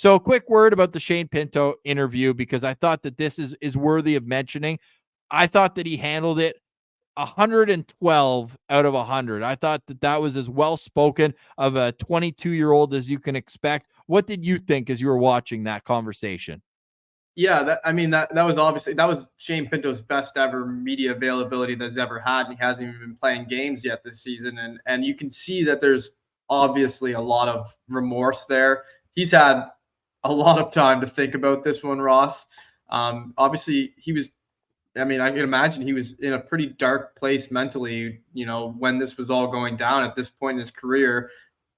So a quick word about the Shane Pinto interview, because I thought that this is worthy of mentioning. I thought that he handled it 112 out of 100. I thought that that was as well spoken of a 22-year-old as you can expect. What did you think as you were watching that conversation? Yeah, that was Shane Pinto's best ever media availability that he's ever had, and he hasn't even been playing games yet this season. And you can see that there's obviously a lot of remorse there. He's had a lot of time to think about this one, Ross. Obviously, I can imagine he was in a pretty dark place mentally, when this was all going down at this point in his career.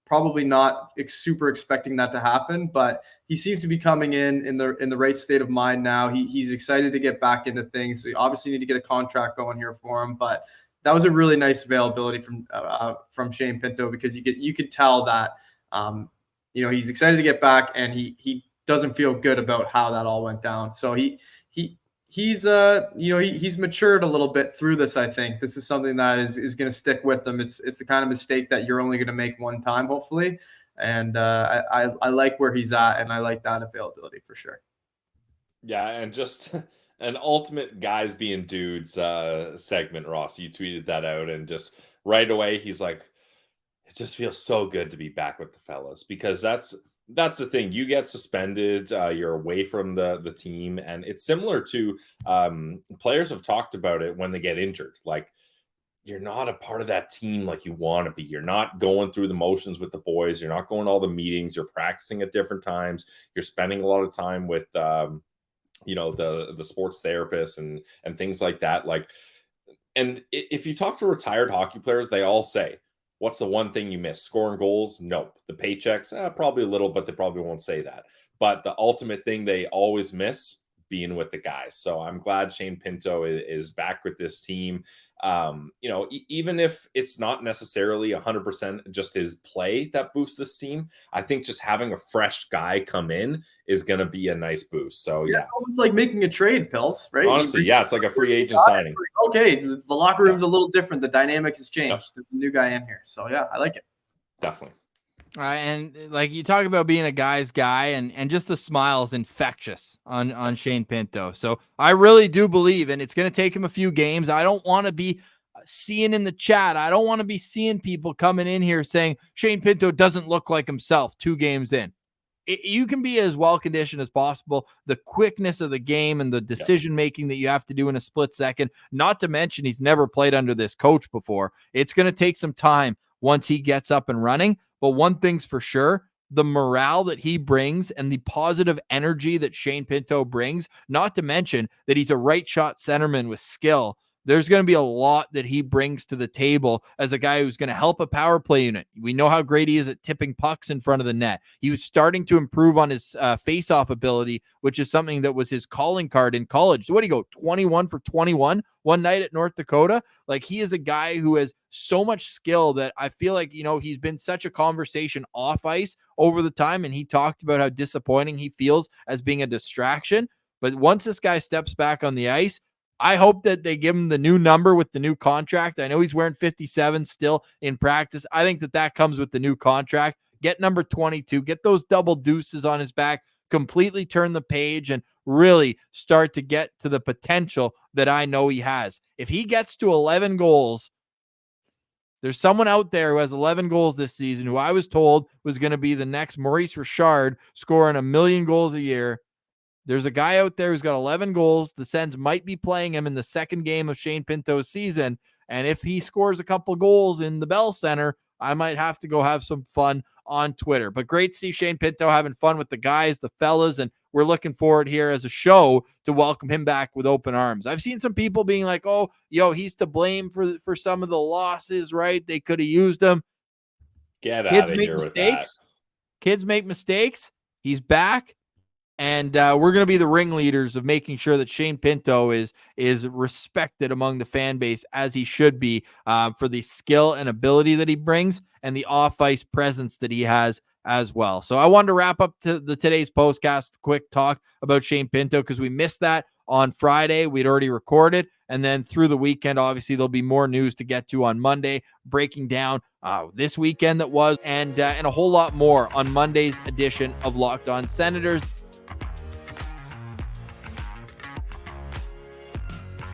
Probably not super expecting that to happen, but he seems to be coming in the right state of mind now. He's excited to get back into things. So we obviously need to get a contract going here for him, but that was a really nice availability from Shane Pinto, because you could tell that he's excited to get back, and he doesn't feel good about how that all went down. So he's matured a little bit through this. I think this is something that is going to stick with him. It's the kind of mistake that you're only going to make one time, hopefully. And I like where he's at, and I like that availability for sure. Yeah, and just an ultimate guys being dudes segment, Ross. You tweeted that out, and just right away he's like, it just feels so good to be back with the fellas, because that's the thing. You get suspended, you're away from the team, and it's similar to players have talked about it when they get injured. Like, you're not a part of that team like you want to be. You're not going through the motions with the boys. You're not going to all the meetings. You're practicing at different times. You're spending a lot of time with the sports therapists and things like that. Like, and if you talk to retired hockey players, they all say, what's the one thing you miss? Scoring goals? Nope. The paychecks? Probably a little, but they probably won't say that. But the ultimate thing they always miss, being with the guys. So I'm glad Shane Pinto is back with this team. Even if it's not necessarily 100% just his play that boosts this team, I think just having a fresh guy come in is going to be a nice boost. So yeah. It's almost like making a trade, Pils, right? Honestly, yeah, it's like a free agent signing. Okay, the locker room's a little different. The dynamic has changed. There's a new guy in here. So yeah, I like it. Definitely. And like you talk about being a guy's guy, and just the smile is infectious on Shane Pinto. So I really do believe, and it's going to take him a few games. I don't want to be seeing in the chat. I don't want to be seeing people coming in here saying Shane Pinto doesn't look like himself 2 games in. You can be as well conditioned as possible. The quickness of the game and the decision making that you have to do in a split second, not to mention he's never played under this coach before. It's going to take some time once he gets up and running. But one thing's for sure, the morale that he brings and the positive energy that Shane Pinto brings, not to mention that he's a right shot centerman with skill. There's going to be a lot that he brings to the table as a guy who's going to help a power play unit. We know how great he is at tipping pucks in front of the net. He was starting to improve on his face-off ability, which is something that was his calling card in college. What do you go, 21 for 21 one night at North Dakota? Like, he is a guy who has so much skill that I feel like, he's been such a conversation off ice over the time, and he talked about how disappointing he feels as being a distraction. But once this guy steps back on the ice, I hope that they give him the new number with the new contract. I know he's wearing 57 still in practice. I think that comes with the new contract. Get number 22, get those double deuces on his back, completely turn the page, and really start to get to the potential that I know he has. If he gets to 11 goals, there's someone out there who has 11 goals this season who I was told was going to be the next Maurice Richard, scoring 1 million goals a year. There's a guy out there who's got 11 goals. The Sens might be playing him in the second game of Shane Pinto's season. And if he scores a couple goals in the Bell Center, I might have to go have some fun on Twitter. But great to see Shane Pinto having fun with the guys, the fellas, and we're looking forward here as a show to welcome him back with open arms. I've seen some people being like, oh, he's to blame for some of the losses, right? They could have used him. Get out of here with that. Kids make mistakes. He's back. And we're going to be the ringleaders of making sure that Shane Pinto is respected among the fan base, as he should be, for the skill and ability that he brings and the off-ice presence that he has as well. So I wanted to wrap up today's postcast, quick talk about Shane Pinto, because we missed that on Friday. We'd already recorded. And then through the weekend, obviously, there'll be more news to get to on Monday, breaking down this weekend that was, and a whole lot more on Monday's edition of Locked On Senators.